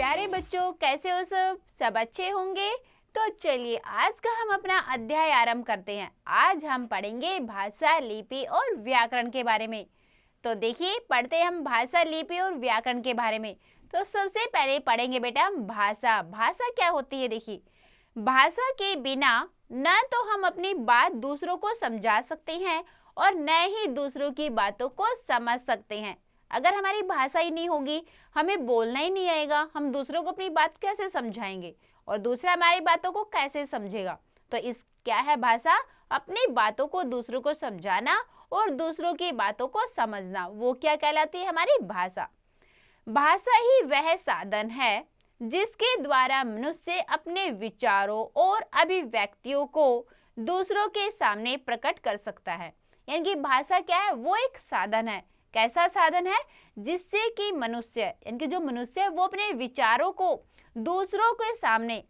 प्यारे बच्चों, कैसे हो सब अच्छे होंगे। तो चलिए आज का हम अपना अध्याय आरंभ करते हैं। आज हम पढ़ेंगे भाषा, लिपि और व्याकरण के बारे में। तो देखिए, पढ़ते हैं हम भाषा, लिपि और व्याकरण के बारे में। तो सबसे पहले पढ़ेंगे बेटा हम भाषा। भाषा क्या होती है? देखिए, भाषा के बिना न तो हम अपनी बात दूसरों को समझा सकते हैं और न ही दूसरों की बातों को समझ सकते हैं। अगर हमारी भाषा ही नहीं होगी, हमें बोलना ही नहीं आएगा, हम दूसरों को अपनी बात कैसे समझाएंगे और दूसरा हमारी बातों को कैसे समझेगा। तो इस क्या है भाषा? अपनी बातों को दूसरों को समझाना और दूसरों की बातों को समझना, वो क्या कहलाती है? हमारी भाषा। भाषा ही वह साधन है जिसके द्वारा मनुष्य अपने विचारों और अभिव्यक्तियों को दूसरों के सामने प्रकट कर सकता है। यानी कि भाषा क्या है? वो एक साधन है। कैसा साधन है? जिससे कि मनुष्य, यानी कि जो मनुष्य है वो अपने विचारों को दूसरों के सामने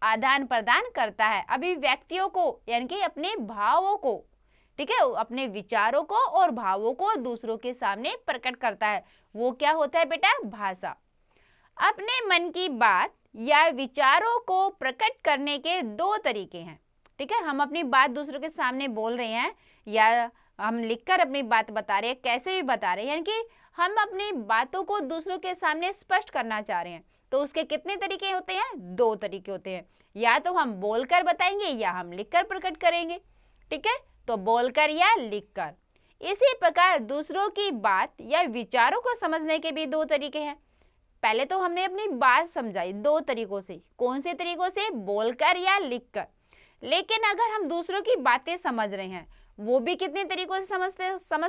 आदान प्रदान करता है, अभिव्यक्तियों को यानी कि अपने भावों को, ठीक है, अपने विचारों को और भावों को दूसरों के सामने प्रकट करता है। वो क्या होता है बेटा? भाषा। अपने मन की बात या विचारों को प्रकट करने के दो तरीके हैं, ठीक है। हम अपनी बात दूसरों के सामने बोल रहे हैं या हम लिखकर अपनी बात बता रहे हैं, कैसे भी बता रहे हैं, यानी कि हम अपनी बातों को दूसरों के सामने स्पष्ट करना चाह रहे हैं। तो उसके कितने तरीके होते हैं? दो तरीके होते हैं। या तो हम बोलकर बताएंगे या हम लिखकर प्रकट करेंगे, ठीक है। तो बोलकर या लिखकर। इसी प्रकार दूसरों की बात या विचारों को समझने के भी दो तरीके हैं। पहले तो हमने अपनी बात समझाई दो तरीकों से। कौन से तरीकों से? बोलकर या लिखकर। लेकिन अगर हम दूसरों की बातें समझ रहे हैं, वो भी कितने तरीकों से समझ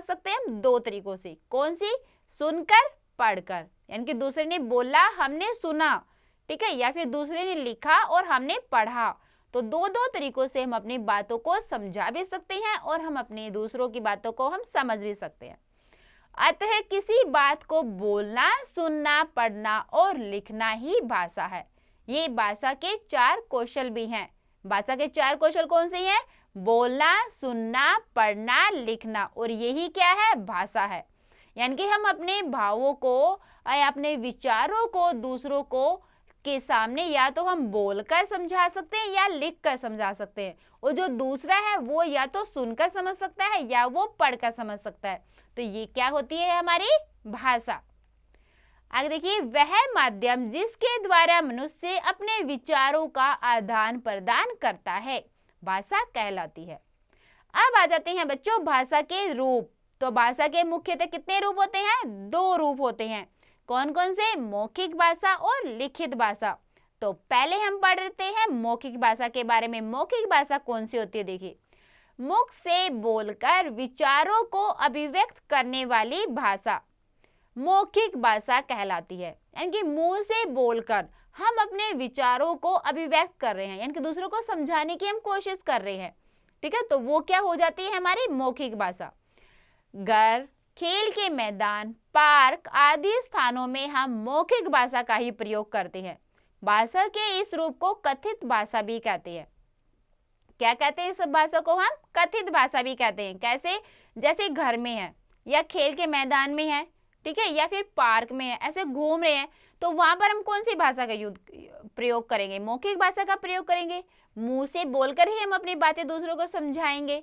सकते हैं हम? दो तरीकों से। कौन सी? सुनकर, पढ़कर। यानी कि दूसरे ने बोला, हमने सुना, ठीक है, या फिर दूसरे ने लिखा और हमने पढ़ा। तो दो दो तरीकों से हम अपनी बातों को समझा भी सकते हैं और हम अपने दूसरों की बातों को हम समझ भी सकते हैं। अतः किसी बात को बोलना, सुनना, पढ़ना और लिखना ही भाषा है। ये भाषा के चार कौशल भी हैं। भाषा के चार कौशल कौन से हैं? बोलना, सुनना, पढ़ना, लिखना, और यही क्या है? भाषा है। यानी कि हम अपने भावों को या अपने विचारों को दूसरों को के सामने या तो हम बोलकर समझा सकते हैं या लिखकर समझा सकते हैं, और जो दूसरा है वो या तो सुनकर समझ सकता है या वो पढ़कर समझ सकता है। तो ये क्या होती है? हमारी भाषा। आगे देखिए, वह माध्यम जिसके द्वारा मनुष्य अपने विचारों का आदान प्रदान करता है, भाषा कहलाती है। अब आ जाते हैं बच्चों भाषा के रूप। तो भाषा के मुख्यतः कितने रूप होते हैं? दो रूप होते हैं। कौन कौन से? मौखिक भाषा और लिखित भाषा। तो पहले हम पढ़ लेते हैं मौखिक भाषा के बारे में। मौखिक भाषा कौन सी होती है? देखिए, मुख से बोलकर विचारों को अभिव्यक्त करने वाली भाषा मौखिक भाषा कहलाती है। यानी कि मुंह से बोलकर हम अपने विचारों को अभिव्यक्त कर रहे हैं, यानी कि दूसरों को समझाने की हम कोशिश कर रहे हैं, ठीक है। तो वो क्या हो जाती है? हमारी मौखिक भाषा। घर, खेल के मैदान, पार्क आदि स्थानों में हम मौखिक भाषा का ही प्रयोग करते हैं। भाषा के इस रूप को कथित भाषा भी कहते हैं। क्या कहते हैं इस भाषा को? हम कथित भाषा भी कहते हैं। कैसे? जैसे घर में है या खेल के मैदान में है, ठीक है, या फिर पार्क में है, ऐसे घूम रहे हैं, तो वहां पर हम कौन सी भाषा का प्रयोग करेंगे? मौखिक भाषा का प्रयोग करेंगे। मुंह से बोलकर ही हम अपनी बातें दूसरों को समझाएंगे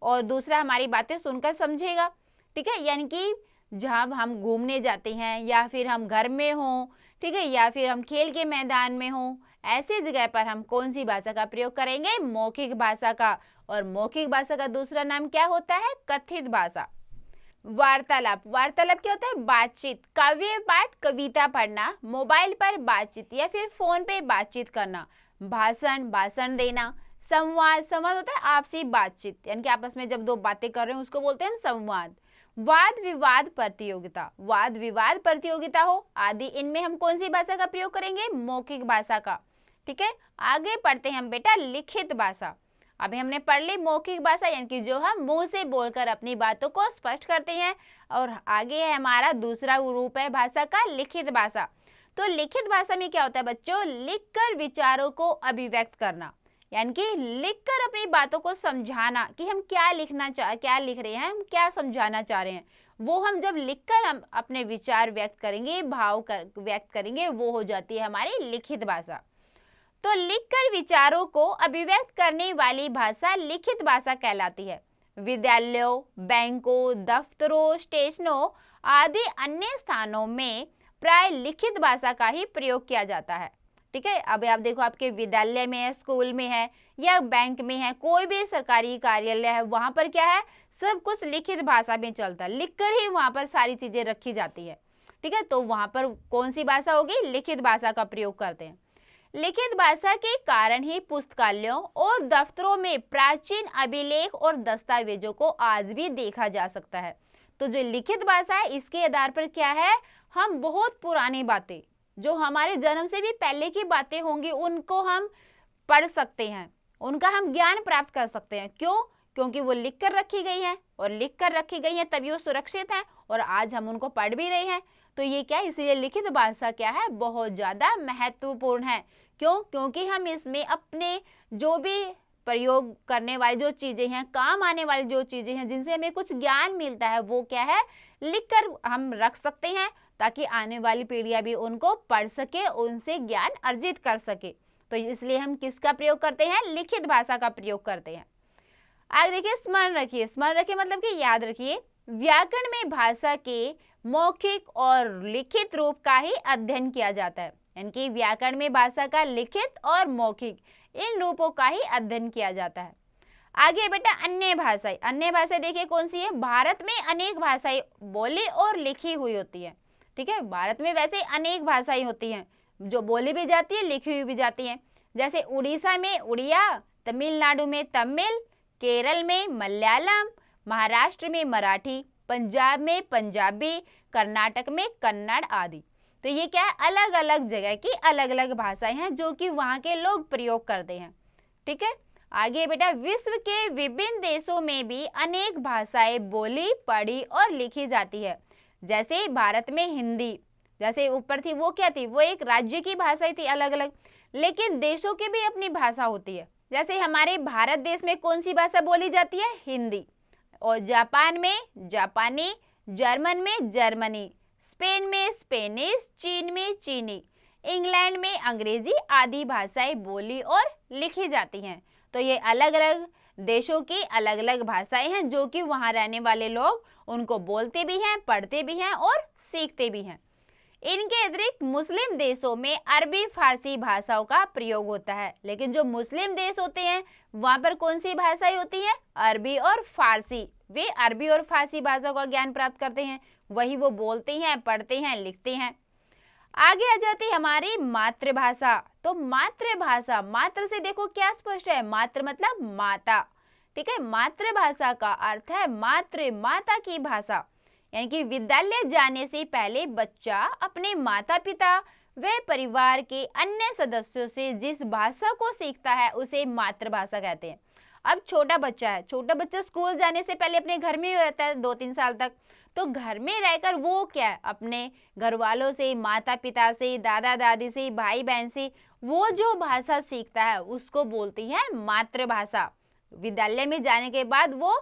और दूसरा हमारी बातें सुनकर समझेगा, ठीक है। यानी कि जहाँ हम घूमने जाते हैं या फिर हम घर में हों, ठीक है, या फिर हम खेल के मैदान में हों, ऐसी जगह पर हम कौन सी भाषा का प्रयोग करेंगे? मौखिक भाषा का। और मौखिक भाषा का दूसरा नाम क्या होता है? कथित भाषा। वार्तालाप। वार्तालाप क्या होता है? बातचीत। काव्य पाठ, कविता पढ़ना, मोबाइल पर बातचीत या फिर फोन पे बातचीत करना। भाषण, भाषण देना। संवाद, संवाद होता है आपसी बातचीत, यानी कि आपस में जब दो बातें कर रहे हैं उसको बोलते हैं हम संवाद। वाद विवाद प्रतियोगिता, वाद विवाद प्रतियोगिता हो आदि, इनमें हम कौन सी भाषा का प्रयोग करेंगे? मौखिक भाषा का, ठीक है। आगे पढ़ते हैं हम बेटा लिखित भाषा। अभी हमने पढ़ ली मौखिक भाषा, यानी कि जो हम मुंह से बोलकर अपनी बातों को स्पष्ट करते हैं, और आगे है हमारा दूसरा रूप है भाषा का लिखित भाषा। तो लिखित भाषा में क्या होता है बच्चों? लिखकर विचारों को अभिव्यक्त करना, यानी कि लिखकर अपनी बातों को समझाना कि हम क्या क्या लिख रहे हैं, हम क्या समझाना चाह रहे हैं, वो हम जब लिखकर हम अपने विचार व्यक्त करेंगे, व्यक्त करेंगे, वो हो जाती है हमारी लिखित भाषा। तो लिखकर विचारों को अभिव्यक्त करने वाली भाषा लिखित भाषा कहलाती है। विद्यालयों, बैंकों, दफ्तरों, स्टेशनों आदि अन्य स्थानों में प्राय लिखित भाषा का ही प्रयोग किया जाता है। ठीक है, अब आप देखो, आपके विद्यालय में है, स्कूल में है या बैंक में है, कोई भी सरकारी कार्यालय है, वहां पर क्या है, सब कुछ लिखित भाषा में चलता है, लिखकर ही वहां पर सारी चीजें रखी जाती है। ठीक है, तो वहां पर कौन सी भाषा होगी, लिखित भाषा का प्रयोग करते हैं। लिखित भाषा के कारण ही पुस्तकालयों और दफ्तरों में प्राचीन अभिलेख और दस्तावेजों को आज भी देखा जा सकता है। तो जो लिखित भाषा है, इसके आधार पर क्या है, हम बहुत पुरानी बातें, जो हमारे जन्म से भी पहले की बातें होंगी, उनको हम पढ़ सकते हैं, उनका हम ज्ञान प्राप्त कर सकते हैं। क्यों? क्योंकि वो लिख कर रखी गई है, और लिख कर रखी गई है तभी वो सुरक्षित है, और आज हम उनको पढ़ भी रहे हैं। तो ये क्या है, इसलिए लिखित भाषा क्या है, बहुत ज्यादा महत्वपूर्ण है। क्यों? क्योंकि हम इसमें अपने जो भी प्रयोग करने वाली जो चीजें हैं, काम आने वाली जो चीजें हैं, जिनसे हमें कुछ ज्ञान मिलता है, वो क्या है, लिखकर हम रख सकते हैं, ताकि आने वाली पीढ़ियां भी उनको पढ़ सके, उनसे ज्ञान अर्जित कर सके। तो इसलिए हम किसका प्रयोग करते हैं, लिखित भाषा का प्रयोग करते हैं। आगे देखिए, स्मरण रखिए मतलब कि याद रखिए, व्याकरण में भाषा के मौखिक और लिखित रूप का ही अध्ययन किया जाता है। यानी कि व्याकरण में भाषा का लिखित और मौखिक इन रूपों का ही अध्ययन किया जाता है। आगे बेटा, अन्य भाषाएं देखिए कौन सी है। भारत में अनेक भाषाएं बोली और लिखी हुई होती है। ठीक है, भारत में वैसे अनेक भाषाएं होती हैं, जो बोली भी जाती है, लिखी हुई भी जाती हैं। जैसे उड़ीसा में उड़िया, तमिलनाडु में तमिल, केरल में मलयालम, महाराष्ट्र में मराठी, पंजाब में पंजाबी, कर्नाटक में कन्नड़ आदि। तो ये क्या है, अलग अलग जगह की अलग अलग भाषाएं हैं जो कि वहाँ के लोग प्रयोग करते हैं। ठीक है, आगे बेटा, विश्व के विभिन्न देशों में भी अनेक भाषाएं बोली, पढ़ी और लिखी जाती है। जैसे भारत में हिंदी, जैसे ऊपर थी, वो क्या थी, वो एक राज्य की भाषा थी अलग अलग, लेकिन देशों की भी अपनी भाषा होती है। जैसे हमारे भारत देश में कौन सी भाषा बोली जाती है, हिंदी, और जापान में जापानी, जर्मन में जर्मनी, स्पेन में स्पेनिश, चीन में चीनी, इंग्लैंड में अंग्रेजी आदि भाषाएं बोली और लिखी जाती हैं। तो ये अलग अलग देशों की अलग अलग भाषाएं हैं, जो कि वहाँ रहने वाले लोग उनको बोलते भी हैं, पढ़ते भी हैं और सीखते भी हैं। इनके अतिरिक्त मुस्लिम देशों में अरबी फारसी भाषाओं का प्रयोग होता है। लेकिन जो मुस्लिम देश होते हैं, वहाँ पर कौन सी भाषाएं होती हैं, अरबी और फारसी। वे अरबी और फारसी भाषा का ज्ञान प्राप्त करते हैं, वही वो बोलते हैं, पढ़ते हैं, लिखते हैं। आगे आ जाती हमारी मातृभाषा। तो मातृभाषा, मातृ से देखो क्या स्पष्ट है, मातृ मतलब माता। ठीक है, मातृभाषा का अर्थ है मातृ, माता की भाषा। यानी कि विद्यालय जाने से पहले बच्चा अपने माता पिता व परिवार के अन्य सदस्यों से जिस भाषा को सीखता है, उसे मातृभाषा कहते हैं। अब छोटा बच्चा स्कूल जाने से पहले अपने घर में ही रहता है 2-3 साल तक। तो घर में रहकर वो क्या है, अपने घर वालों से, माता पिता से, दादा दादी से, भाई बहन से वो जो भाषा सीखता है, उसको बोलती है मातृभाषा। विद्यालय में जाने के बाद वो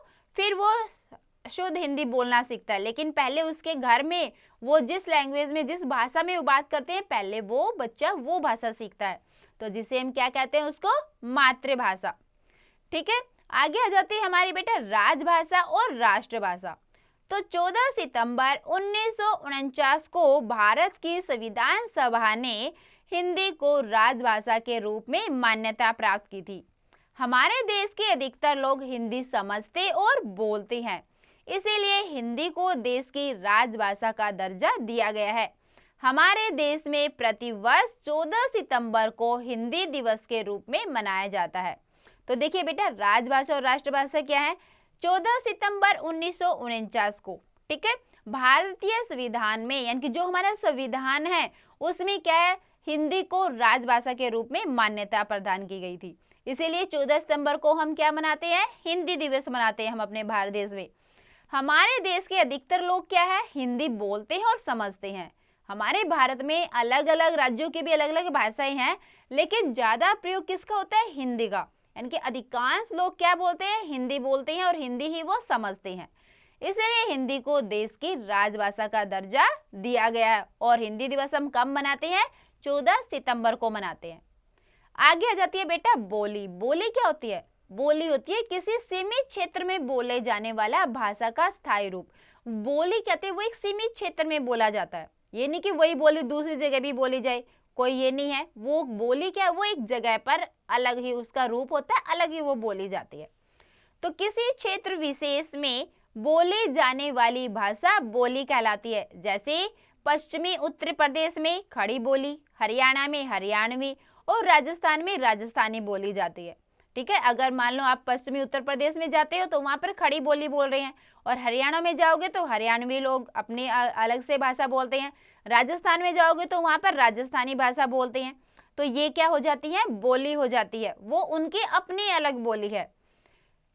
शुद्ध हिंदी बोलना सीखता है, लेकिन पहले उसके घर में वो जिस लैंग्वेज में, जिस भाषा में वो बात करते हैं, पहले वो बच्चा वो भाषा सीखता है। तो जिसे हम क्या कहते हैं, उसको मातृभाषा। ठीक है, आगे आ जाती है हमारी बेटा राजभाषा और राष्ट्रभाषा। तो 14 सितंबर 1949 को भारत की संविधान सभा ने हिंदी को राजभाषा के रूप में मान्यता प्राप्त की थी। हमारे देश के अधिकतर लोग हिंदी समझते और बोलते हैं, इसीलिए हिंदी को देश की राजभाषा का दर्जा दिया गया है। हमारे देश में प्रतिवर्ष 14 सितंबर को हिंदी दिवस के रूप में मनाया जाता है। तो देखिए बेटा, राजभाषा और राष्ट्रभाषा क्या है। 14 सितंबर 1949 को, ठीक है, भारतीय संविधान में, यानी कि जो हमारा संविधान है उसमें क्या है, हिंदी को राजभाषा के रूप में मान्यता प्रदान की गई थी। इसीलिए 14 सितंबर को हम क्या मनाते हैं, हिंदी दिवस मनाते हैं हम अपने भारत देश में। हमारे देश के अधिकतर लोग क्या है, हिंदी बोलते हैं और समझते हैं। हमारे भारत में अलग अलग राज्यों की भी अलग अलग भाषाएं हैं, लेकिन ज्यादा प्रयोग किसका होता है, हिंदी का। यानी कि अधिकांश लोग क्या बोलते हैं, हिंदी बोलते हैं और हिंदी ही वो समझते हैं। इसलिए हिंदी को देश की राजभाषा का दर्जा दिया गया है। और हिंदी दिवस हम कब मनाते हैं, 14 सितंबर को मनाते हैं। आगे आ जाती है बेटा बोली। बोली क्या होती है, बोली होती है किसी सीमित क्षेत्र में बोले जाने वाला भाषा का स्थायी रूप। बोली कहते हैं वो एक सीमित क्षेत्र में बोला जाता है, ये नहीं कि वही बोली दूसरी जगह भी बोली जाए, कोई ये नहीं है। वो बोली क्या, वो एक जगह पर अलग ही उसका रूप होता है, अलग ही वो बोली जाती है। तो किसी क्षेत्र विशेष में बोली जाने वाली भाषा बोली कहलाती है। जैसे पश्चिमी उत्तर प्रदेश में खड़ी बोली, हरियाणा में हरियाणवी और राजस्थान में राजस्थानी बोली जाती है। ठीक है, अगर मान लो आप पश्चिमी उत्तर प्रदेश में जाते हो तो वहां पर खड़ी बोली बोल रहे हैं, और हरियाणा में जाओगे तो हरियाणवी लोग अपनी अलग से भाषा बोलते हैं, राजस्थान में जाओगे तो वहां पर राजस्थानी भाषा बोलते हैं। तो ये क्या हो जाती है, बोली हो जाती है, वो उनकी अपनी अलग बोली है।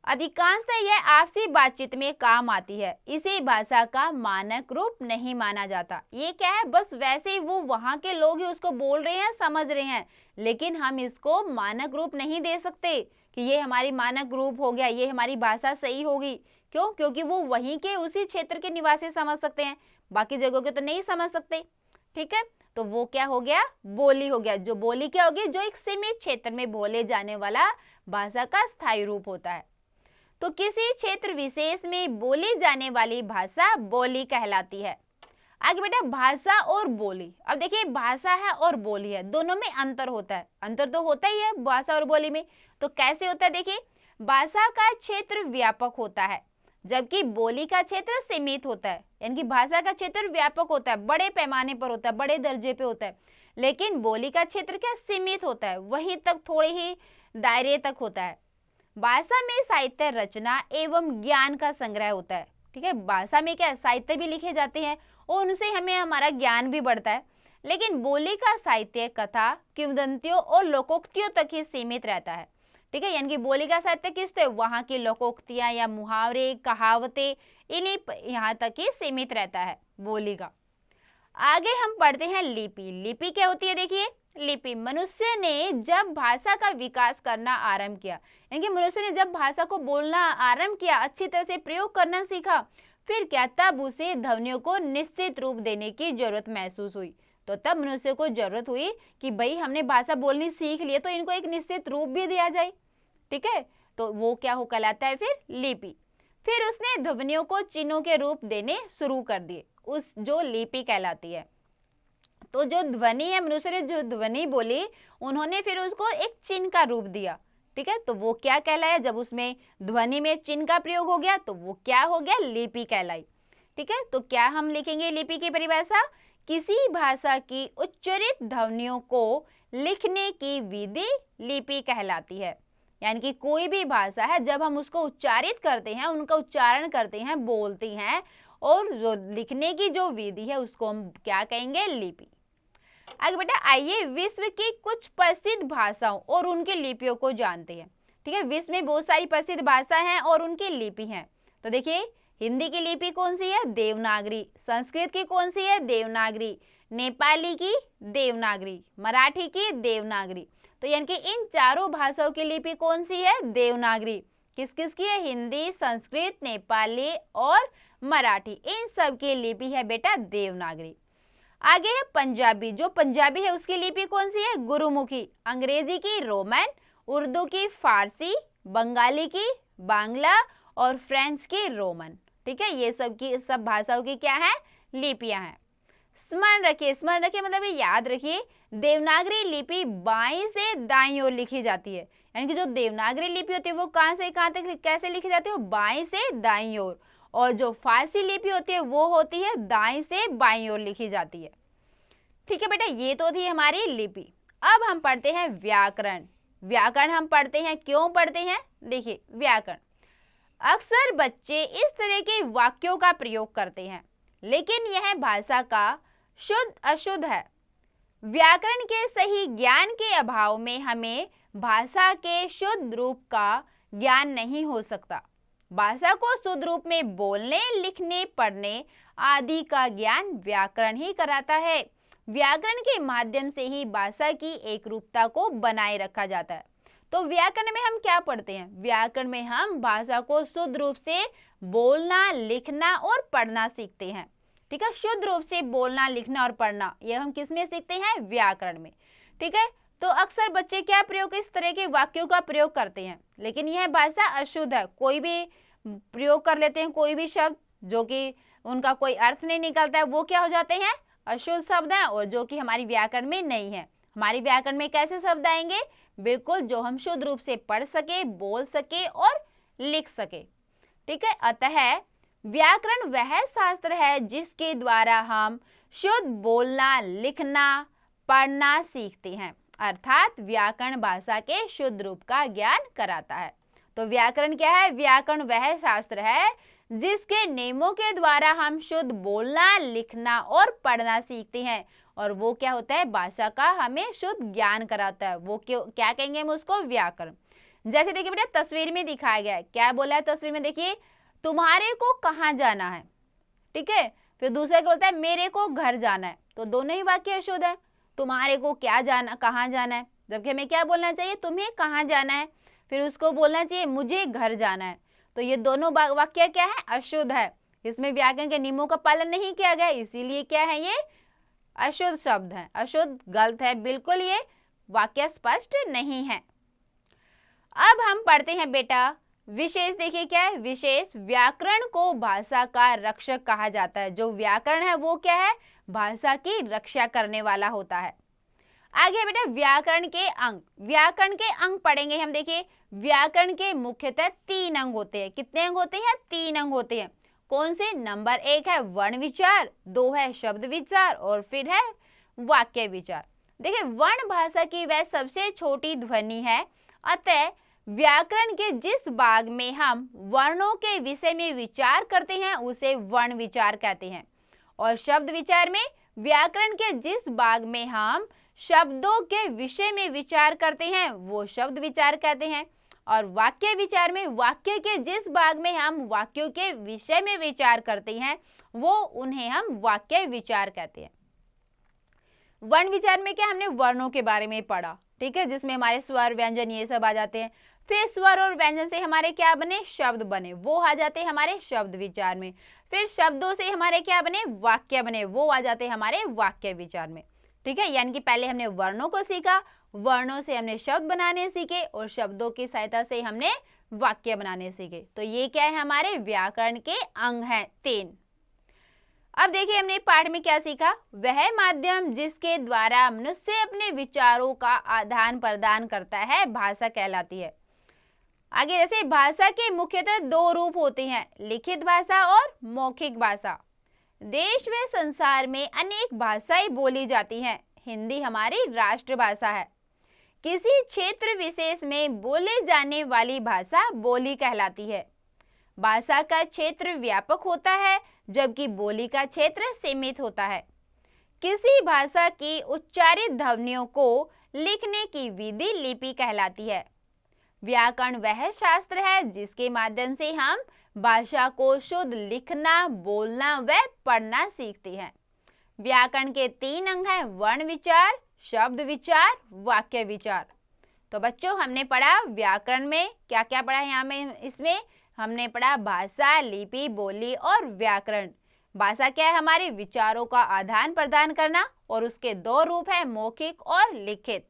अधिकांशतः यह आपसी बातचीत में काम आती है, इसे भाषा का मानक रूप नहीं माना जाता। ये क्या है, बस वैसे ही वो वहां के लोग ही उसको बोल रहे हैं, समझ रहे हैं, लेकिन हम इसको मानक रूप नहीं दे सकते कि ये हमारी मानक रूप हो गया, ये हमारी भाषा सही होगी। क्यों, क्योंकि वो वहीं के उसी क्षेत्र के निवासी समझ सकते हैं, बाकी जगहों के तो नहीं समझ सकते। ठीक है, तो वो क्या हो गया, बोली हो गया। जो बोली क्या होगी, जो एक सीमित क्षेत्र में बोले जाने वाला भाषा का स्थायी रूप होता है। तो किसी क्षेत्र विशेष में बोली जाने वाली भाषा बोली कहलाती है। आगे बेटा भाषा और बोली। अब देखिए भाषा है और बोली है, दोनों में अंतर होता है। अंतर तो होता ही है भाषा और बोली में। तो कैसे होता है, देखिए भाषा का क्षेत्र व्यापक होता है, जबकि बोली का क्षेत्र सीमित होता है। यानी कि भाषा का क्षेत्र व्यापक होता है, बड़े पैमाने पर होता है, बड़े दर्जे पे होता है, लेकिन बोली का क्षेत्र क्या सीमित होता है, वहीं तक थोड़े ही दायरे तक होता है। भाषा में साहित्य रचना एवं ज्ञान का संग्रह होता है। ठीक है, भाषा में क्या साहित्य भी लिखे जाते हैं और उनसे हमें हमारा ज्ञान भी बढ़ता है, लेकिन बोली का साहित्य कथा, किंवदंतियों और लोकोक्तियों तक ही सीमित रहता है। ठीक है, यानी कि बोली का साहित्य किस तो वहां की लोकोक्तियां या मुहावरे, कहावतें, इन्हीं यहाँ तक ही सीमित रहता है बोली का। आगे हम पढ़ते हैं लिपि। लिपि क्या होती है, देखिए लिपि मनुष्य ने जब भाषा का विकास करना आरंभ किया, यानी कि मनुष्य ने जब भाषा को बोलना आरंभ किया, अच्छी तरह से प्रयोग करना सीखा, फिर क्या तब उसे ध्वनियों को निश्चित रूप देने की जरूरत महसूस हुई। तो तब मनुष्य को जरूरत हुई कि भाई हमने भाषा बोलनी सीख ली है, तो इनको एक निश्चित रूप भी दिया जाए। ठीक है, तो वो क्या हो कहलाता है फिर लिपि। फिर उसने ध्वनियों को चिन्हों के रूप देने शुरू कर दिए, उस जो लिपि कहलाती है। तो जो ध्वनि है, मनुष्य ने जो ध्वनि बोली, उन्होंने फिर उसको एक चिन्ह का रूप दिया। ठीक है, तो वो क्या कहलाया, जब उसमें ध्वनि में चिन्ह का प्रयोग हो गया तो वो क्या हो गया, लिपि कहलाई। ठीक है, तो क्या हम लिखेंगे लिपि की परिभाषा, किसी भाषा की उच्चारित ध्वनियों को लिखने की विधि लिपि कहलाती है। यानी कि कोई भी भाषा है, जब हम उसको उच्चारित करते हैं, उनका उच्चारण करते हैं, बोलते हैं, और जो लिखने की जो विधि है उसको हम क्या कहेंगे, लिपि। आगे बेटा आइए विश्व की कुछ प्रसिद्ध भाषाओं और उनकी लिपियों को जानते हैं। ठीक है, विश्व में बहुत सारी प्रसिद्ध भाषा हैं और उनकी लिपि हैं। तो देखिए हिंदी की लिपि कौन सी है, देवनागरी। संस्कृत की कौन सी है, देवनागरी। नेपाली की देवनागरी, मराठी की देवनागरी। तो यानी कि इन चारों भाषाओं की लिपि कौन सी है, देवनागरी। किस किस की है, हिंदी, संस्कृत, नेपाली और मराठी, इन सब की लिपि है बेटा देवनागरी। आगे है पंजाबी। जो पंजाबी है उसकी लिपि कौन सी है, गुरुमुखी। अंग्रेजी की रोमन, उर्दू की फारसी, बंगाली की बांग्ला और फ्रेंच की रोमन। ठीक है, ये सब भाषाओं की क्या है, लिपियां हैं। स्मरण रखिए मतलब ये याद रखिए, देवनागरी लिपि बाईं से दाईं ओर लिखी जाती है। यानी कि जो देवनागरी लिपि होती है वो कहां से कहां तक कैसे लिखी जाती है, बाईं से दाईं ओर। और जो फारसी लिपि होती है वो होती है दाईं से बाईं ओर लिखी जाती है। ठीक है बेटा, ये तो थी हमारी लिपि। अब हम पढ़ते हैं व्याकरण। व्याकरण हम पढ़ते हैं, क्यों पढ़ते हैं, देखिए व्याकरण। अक्सर बच्चे इस तरह के वाक्यों का प्रयोग करते हैं, लेकिन यह भाषा का शुद्ध अशुद्ध है। व्याकरण के सही ज्ञान के अभाव में हमें भाषा के शुद्ध रूप का ज्ञान नहीं हो सकता। भाषा को शुद्ध रूप में बोलने, लिखने, पढ़ने आदि का ज्ञान व्याकरण ही कराता है। व्याकरण के माध्यम से ही भाषा की एकरूपता को बनाए रखा जाता है। तो व्याकरण में हम क्या पढ़ते हैं? व्याकरण में हम भाषा को शुद्ध रूप से बोलना, लिखना और पढ़ना सीखते हैं। ठीक है, शुद्ध रूप से बोलना, लिखना और पढ़ना, यह हम किस में सीखते हैं? व्याकरण में। ठीक है, तो अक्सर बच्चे क्या प्रयोग, इस तरह के वाक्यों का प्रयोग करते हैं, लेकिन यह भाषा अशुद्ध है। कोई भी प्रयोग कर लेते हैं, कोई भी शब्द जो कि उनका कोई अर्थ नहीं निकलता है, वो क्या हो जाते हैं? अशुद्ध शब्द हैं, और जो कि हमारी व्याकरण में नहीं है। हमारी व्याकरण में कैसे शब्द आएंगे? बिल्कुल जो हम शुद्ध रूप से पढ़ सके, बोल सके और लिख सके। ठीक है, अतः व्याकरण वह शास्त्र है जिसके द्वारा हम शुद्ध बोलना, लिखना, पढ़ना सीखते हैं। अर्थात व्याकरण भाषा के शुद्ध रूप का ज्ञान कराता है। तो व्याकरण क्या है? व्याकरण वह शास्त्र है जिसके नियमों के द्वारा हम शुद्ध बोलना, लिखना और पढ़ना सीखते हैं, और वो क्या होता है? भाषा का हमें शुद्ध ज्ञान कराता है। वो क्या कहेंगे हम उसको? व्याकरण। जैसे देखिए बेटा, तस्वीर में दिखाया गया है, क्या बोला है तस्वीर में? देखिए, तुम्हारे को कहाँ जाना है। ठीक है, फिर दूसरे को बोलता है मेरे को घर जाना है। तो दोनों ही वाक्य अशुद्ध है। तुम्हारे को क्या जाना, कहाँ जाना है, जबकि हमें क्या बोलना चाहिए? तुम्हें कहाँ जाना है। फिर उसको बोलना चाहिए मुझे घर जाना है। तो ये दोनों वाक्य क्या है? अशुद्ध है। इसमें व्याकरण के नियमों का पालन नहीं किया गया, इसीलिए क्या है? ये अशुद्ध शब्द है, अशुद्ध, गलत है, बिल्कुल ये वाक्य स्पष्ट नहीं है। अब हम पढ़ते हैं बेटा विशेष। देखिए क्या है विशेष? व्याकरण को भाषा का रक्षक कहा जाता है। जो व्याकरण है वो क्या है? भाषा की रक्षा करने वाला होता है। आगे बेटा व्याकरण के अंग। व्याकरण के अंग पढ़ेंगे हम। देखिए, व्याकरण के मुख्यतः 3 अंग होते हैं। कितने अंग होते हैं? 3 अंग होते हैं। कौन से? नंबर 1 है वर्ण विचार, 2 है शब्द विचार और फिर है वाक्य विचार। देखिए, वर्ण भाषा की वह सबसे छोटी ध्वनि है, अतः व्याकरण के जिस भाग में हम वर्णों के विषय में विचार करते हैं उसे वर्ण विचार कहते हैं, और शब्द विचार में व्याकरण के जिस भाग में हम शब्दों के विषय में विचार करते हैं वो शब्द विचार कहते हैं, और वाक्य विचार में वाक्य के जिस भाग में हम वाक्यों के विषय में विचार करते हैं वो उन्हें हम वाक्य विचार कहते हैं। वर्ण विचार में क्या हमने वर्णों के बारे में पढ़ा, ठीक है, जिसमें हमारे स्वर, व्यंजन ये सब आ जाते हैं। फिर स्वर और व्यंजन से हमारे क्या बने? शब्द बने, वो आ जाते हैं हमारे शब्द विचार में। फिर शब्दों से हमारे क्या बने? वाक्य बने, वो आ जाते हैं हमारे वाक्य विचार में। ठीक है, यानी कि पहले हमने वर्णों को सीखा, वर्णों से हमने शब्द बनाने सीखे और शब्दों की सहायता से हमने वाक्य बनाने सीखे। तो ये क्या है? हमारे व्याकरण के अंग हैं 3। अब देखिए हमने पाठ में क्या सीखा? वह माध्यम जिसके द्वारा मनुष्य अपने विचारों का आदान प्रदान करता है भाषा कहलाती है। आगे जैसे भाषा के मुख्यतः 2 रूप होते हैं, लिखित भाषा और मौखिक भाषा। देश व संसार में अनेक भाषाएं बोली जाती हैं। हिंदी हमारी राष्ट्रभाषा है। किसी क्षेत्र विशेष में बोले जाने वाली भाषा बोली कहलाती है। भाषा का क्षेत्र व्यापक होता है जबकि बोली का क्षेत्र सीमित होता है। किसी भाषा की उच्चारित ध्वनियों को लिखने की विधि लिपि कहलाती है। व्याकरण वह शास्त्र है जिसके माध्यम से हम भाषा को शुद्ध लिखना, बोलना व पढ़ना सीखते हैं। व्याकरण के 3 अंग हैं, वर्ण विचार, शब्द विचार, वाक्य विचार। तो बच्चों हमने पढ़ा व्याकरण में क्या क्या पढ़ा है यहाँ में, इसमें हमने पढ़ा भाषा, लिपि, बोली और व्याकरण। भाषा क्या है? हमारे विचारों का आदान प्रदान करना, और उसके 2 रूप है, मौखिक और लिखित।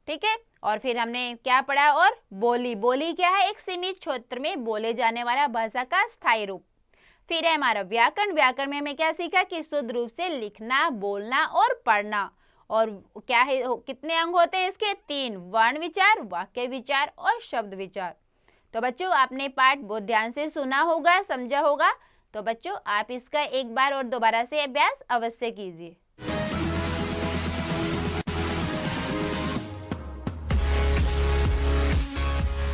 ठीक है, और फिर हमने क्या पढ़ा? और बोली। बोली क्या है? एक सीमित क्षेत्र में बोले जाने वाला भाषा का स्थायी रूप। फिर है हमारा व्याकरण। व्याकरण में हमें क्या सीखा? कि शुद्ध रूप से लिखना, बोलना और पढ़ना। और क्या है, कितने अंग होते हैं इसके? 3, वर्ण विचार, वाक्य विचार और शब्द विचार। तो बच्चों आपने पाठ बहुत ध्यान से सुना होगा, समझा होगा। तो बच्चों आप इसका एक बार और दोबारा से अभ्यास अवश्य कीजिए।